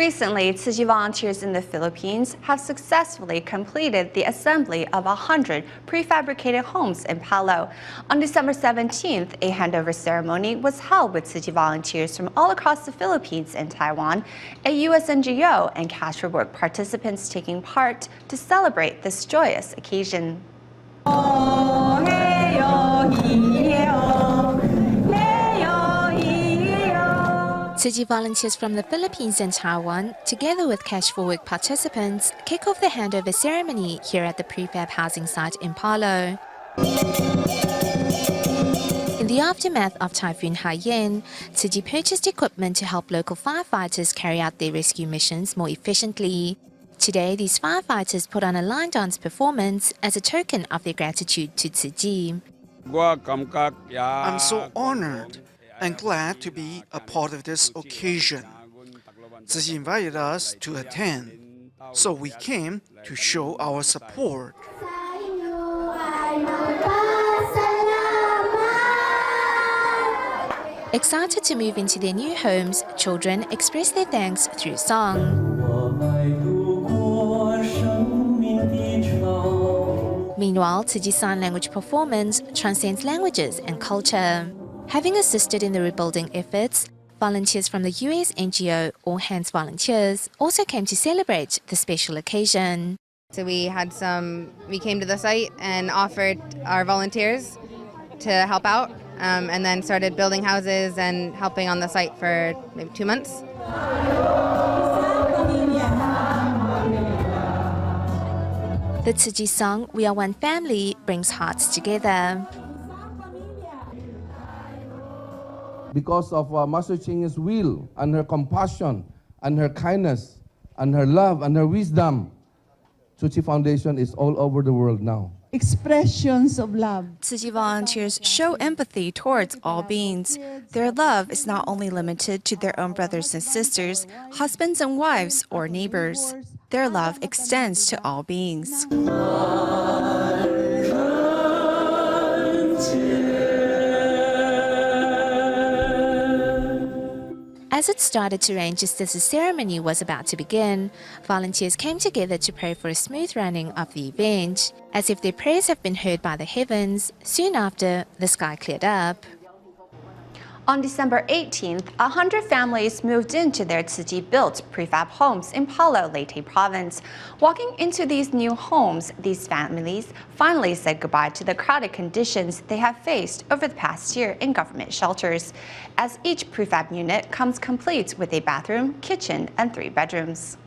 Recently, Tzu Chi volunteers in the Philippines have successfully completed the assembly of 100 prefabricated homes in Palo. On December 17th, a handover ceremony was held with Tzu Chi volunteers from all across the Philippines and Taiwan, a U.S. NGO, and cash for work participants taking part to celebrate this joyous occasion. Tzu Chi volunteers from the Philippines and Taiwan, together with Cash for Work participants, kick off the handover ceremony here at the prefab housing site in Palo. In the aftermath of Typhoon Haiyan, Tzu Chi purchased equipment to help local firefighters carry out their rescue missions more efficiently. Today, these firefighters put on a line dance performance as a token of their gratitude to Tzu Chi. I'm so honored and glad to be a part of this occasion. Tzu Chi invited us to attend, so we came to show our support. Excited to move into their new homes, children express their thanks through song. Meanwhile, Tzu Chi Sign Language performance transcends languages and culture. Having assisted in the rebuilding efforts, volunteers from the US NGO All Hands Volunteers also came to celebrate the special occasion. So we came to the site and offered our volunteers to help out, and then started building houses and helping on the site for maybe 2 months. The Tzu Chi song, We Are One Family, brings hearts together. Because of Master Ching's will and her compassion and her kindness and her love and her wisdom, Tzu Chi Foundation is all over the world now. Expressions of love. Tzu Chi volunteers show empathy towards all beings. Their love is not only limited to their own brothers and sisters, husbands and wives, or neighbors. Their love extends to all beings. As it started to rain just as the ceremony was about to begin, volunteers came together to pray for a smooth running of the event. As if their prayers have been heard by the heavens, soon after, the sky cleared up. On December 18th, 100 families moved into their Tzu Chi-built prefab homes in Palo, Leyte Province. Walking into these new homes, these families finally said goodbye to the crowded conditions they have faced over the past year in government shelters, as each prefab unit comes complete with a bathroom, kitchen, and 3 bedrooms.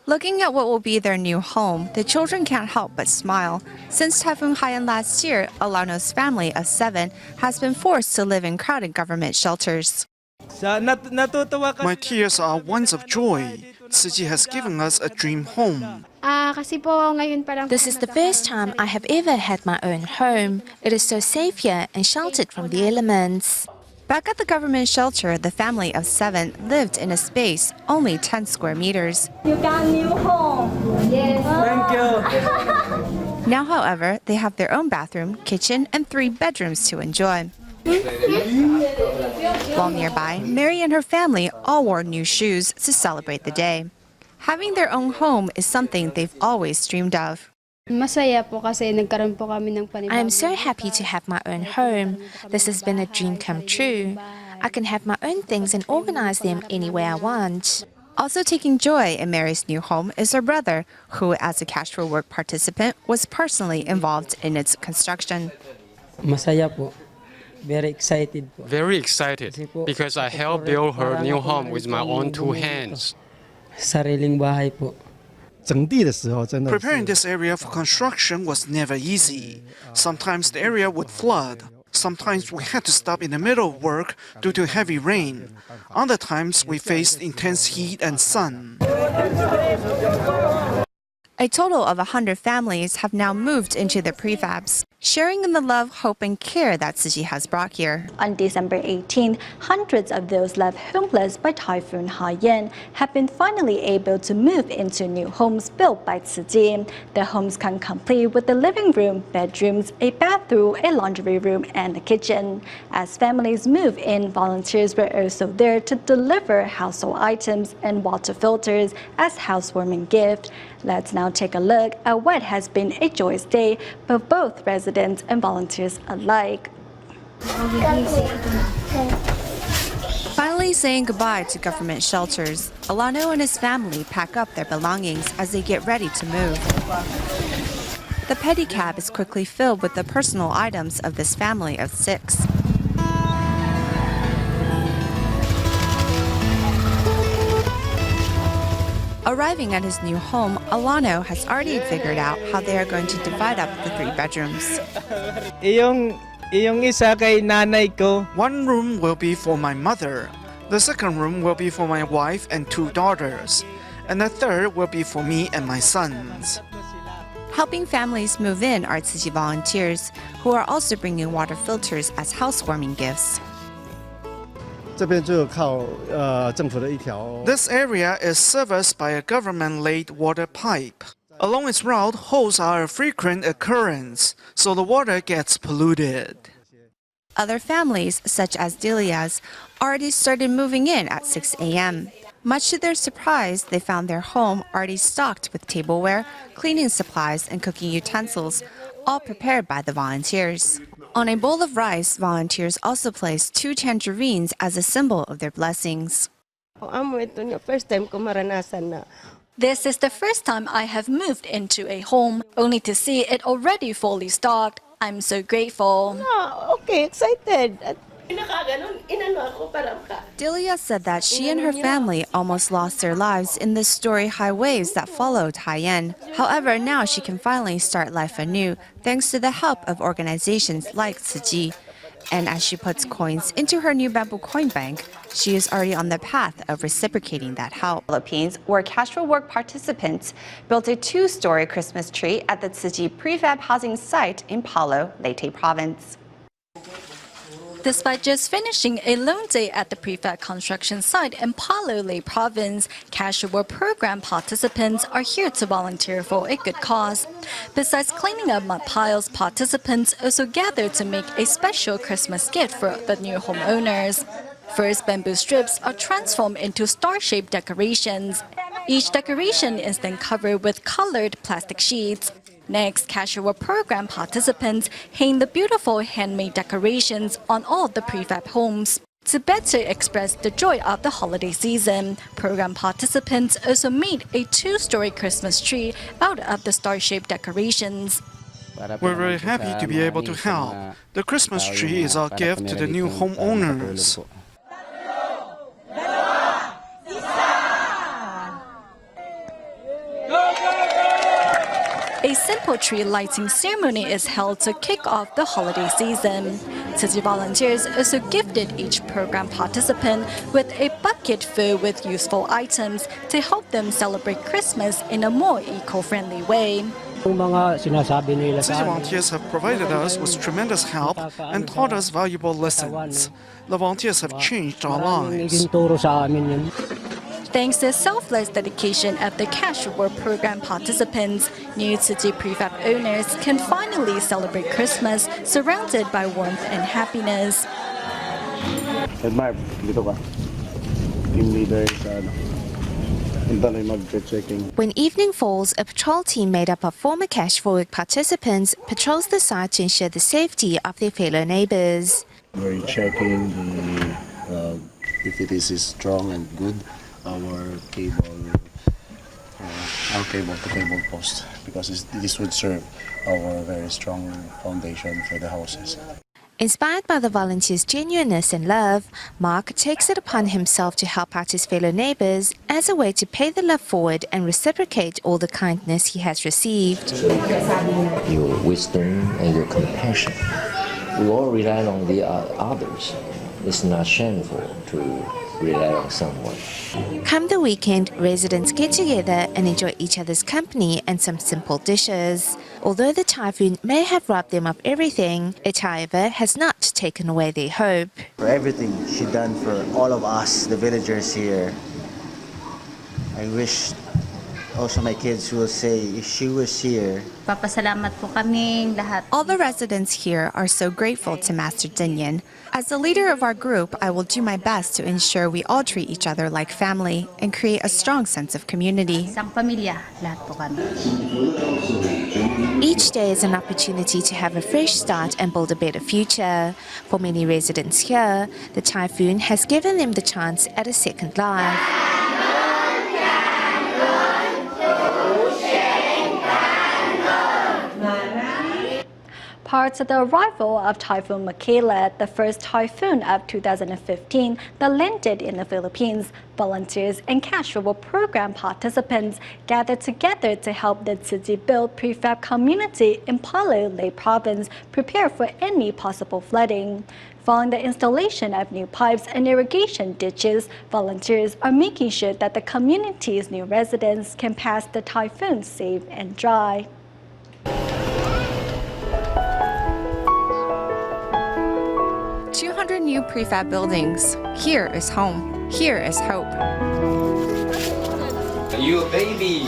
Looking at what will be their new home, the children can't help but smile. Since Typhoon Haiyan last year, Alarno's family of 7 has been forced to live in crowded government shelters. My tears are ones of joy. Tzu Chi has given us a dream home. This is the first time I have ever had my own home. It is so safe here and sheltered from the elements. Back at the government shelter, the family of 7 lived in a space only 10 square meters. You got a new home. Yes. Thank you. Now, however, they have their own bathroom, kitchen, and 3 bedrooms to enjoy. While nearby, Mary and her family all wore new shoes to celebrate the day. Having their own home is something they've always dreamed of. I am so happy to have my own home. This has been a dream come true. I can have my own things and organize them any way I want. Also taking joy in Mary's new home is her brother, who, as a Cash for Work participant, was personally involved in its construction. Masaya po. Very excited po. Very excited because I helped build her new home with my own 2 hands. Sariling bahay po. Preparing this area for construction was never easy. Sometimes the area would flood. Sometimes we had to stop in the middle of work due to heavy rain. Other times we faced intense heat and sun. A total of 100 families have now moved into the prefabs, sharing in the love, hope, and care that Tzu Chi has brought here. On December 18th, hundreds of those left homeless by Typhoon Haiyan have been finally able to move into new homes built by Tzu Chi. The homes come complete with the living room, bedrooms, a bathroom, a laundry room, and a kitchen. As families move in, volunteers were also there to deliver household items and water filters as housewarming gift. Let's now take a look at what has been a joyous day for both residents and volunteers alike. Finally saying goodbye to government shelters, Alano and his family pack up their belongings as they get ready to move. The pedicab is quickly filled with the personal items of this family of 6. Arriving at his new home, Alano has already figured out how they are going to divide up the 3 bedrooms. One room will be for my mother. The second room will be for my wife and 2 daughters. And the third will be for me and my sons. Helping families move in are Tzu Chi volunteers, who are also bringing water filters as housewarming gifts. This area is serviced by a government-laid water pipe. Along its route, holes are a frequent occurrence, so the water gets polluted. Other families, such as Delia's, already started moving in at 6 a.m. Much to their surprise, they found their home already stocked with tableware, cleaning supplies, and cooking utensils, all prepared by the volunteers. On a bowl of rice, volunteers also placed 2 tangerines as a symbol of their blessings. This is the first time I have moved into a home, only to see it already fully stocked. I'm so grateful. Okay, excited. Delia said that she and her family almost lost their lives in the story-high waves that followed Haiyan. However, now she can finally start life anew thanks to the help of organizations like Tzu Chi. And as she puts coins into her new bamboo coin bank, she is already on the path of reciprocating that help. Philippines, where casual work participants built a 2-story Christmas tree at the Tzu Chi prefab housing site in Palo, Leyte province. Despite just finishing a lone day at the prefab construction site in Palo, Leyte province, casual work program participants are here to volunteer for a good cause. Besides cleaning up mud piles, participants also gathered to make a special Christmas gift for the new homeowners. First, bamboo strips are transformed into star-shaped decorations. Each decoration is then covered with colored plastic sheets. Next, casual work program participants hang the beautiful handmade decorations on all the prefab homes. To better express the joy of the holiday season, program participants also made a 2-story Christmas tree out of the star-shaped decorations. We're very happy to be able to help. The Christmas tree is our gift to the new homeowners. A simple tree lighting ceremony is held to kick off the holiday season. Tzu Chi volunteers also gifted each program participant with a bucket filled with useful items to help them celebrate Christmas in a more eco-friendly way. Tzu Chi volunteers have provided us with tremendous help and taught us valuable lessons. The volunteers have changed our lives. Thanks to the selfless dedication of the casual work program participants, new Tzu Chi prefab owners can finally celebrate Christmas surrounded by warmth and happiness. When evening falls, a patrol team made up of former casual work participants patrols the site to ensure the safety of their fellow neighbors. We're checking if it is strong and good. Our cable-to-cable post, because this would serve our very strong foundation for the houses. Inspired by the volunteers' genuineness and love, Mark takes it upon himself to help out his fellow neighbors as a way to pay the love forward and reciprocate all the kindness he has received. Your wisdom and your compassion. We all rely on the others. It's not shameful to rely on someone. Come the weekend, residents get together and enjoy each other's company and some simple dishes. Although the typhoon may have robbed them of everything, it, however, has not taken away their hope. For everything she done for all of us, the villagers here. I wish also my kids will say, if she was here. Papasalamat po kaming lahat. All the residents here are so grateful to Master Dinyan. As the leader of our group, I will do my best to ensure we all treat each other like family and create a strong sense of community. Isang pamilya, lahat po kami. Each day is an opportunity to have a fresh start and build a better future. For many residents here, the typhoon has given them the chance at a second life. Prior to the arrival of Typhoon Michaela, the first typhoon of 2015 that landed in the Philippines, volunteers and cash reward program participants gathered together to help the city-built prefab community in Palo, Leyte Province prepare for any possible flooding. Following the installation of new pipes and irrigation ditches, volunteers are making sure that the community's new residents can pass the typhoon safe and dry. New prefab buildings. Here is home. Here is hope. You baby.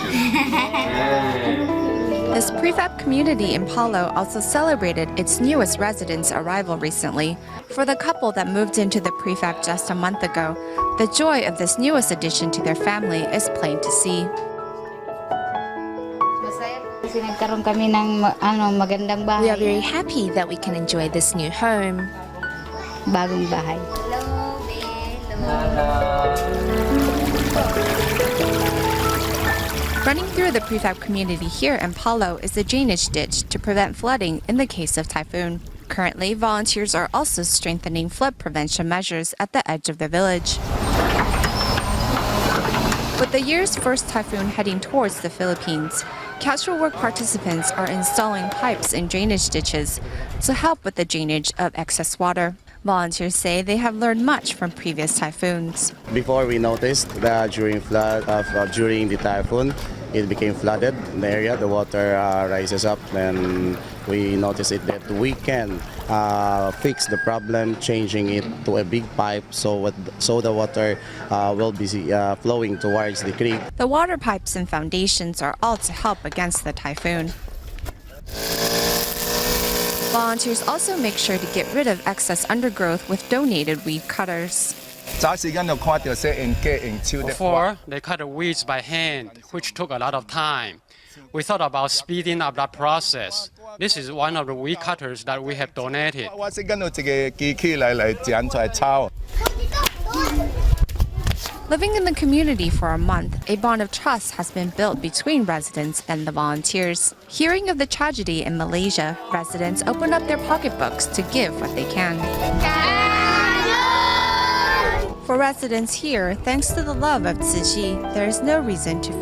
This prefab community in Palo also celebrated its newest residents' arrival recently. For the couple that moved into the prefab just a month ago, the joy of this newest addition to their family is plain to see. We are very happy that we can enjoy this new home. Bagong bahay. Running through the prefab community here in Palo is a drainage ditch to prevent flooding in the case of typhoon. Currently, volunteers are also strengthening flood prevention measures at the edge of the village. With the year's first typhoon heading towards the Philippines, casual work participants are installing pipes in drainage ditches to help with the drainage of excess water. Volunteers say they have learned much from previous typhoons. Before we noticed that during the typhoon, it became flooded in the area. The water rises up, and we noticed it that we can fix the problem, changing it to a big pipe so the water will be flowing towards the creek. The water pipes and foundations are all to help against the typhoon. Volunteers also make sure to get rid of excess undergrowth with donated weed cutters. Before, they cut the weeds by hand, which took a lot of time. We thought about speeding up that process. This is one of the weed cutters that we have donated. Living in the community for a month, a bond of trust has been built between residents and the volunteers. Hearing of the tragedy in Malaysia, residents open up their pocketbooks to give what they can. For residents here, thanks to the love of Tzu Chi, there is no reason to fear.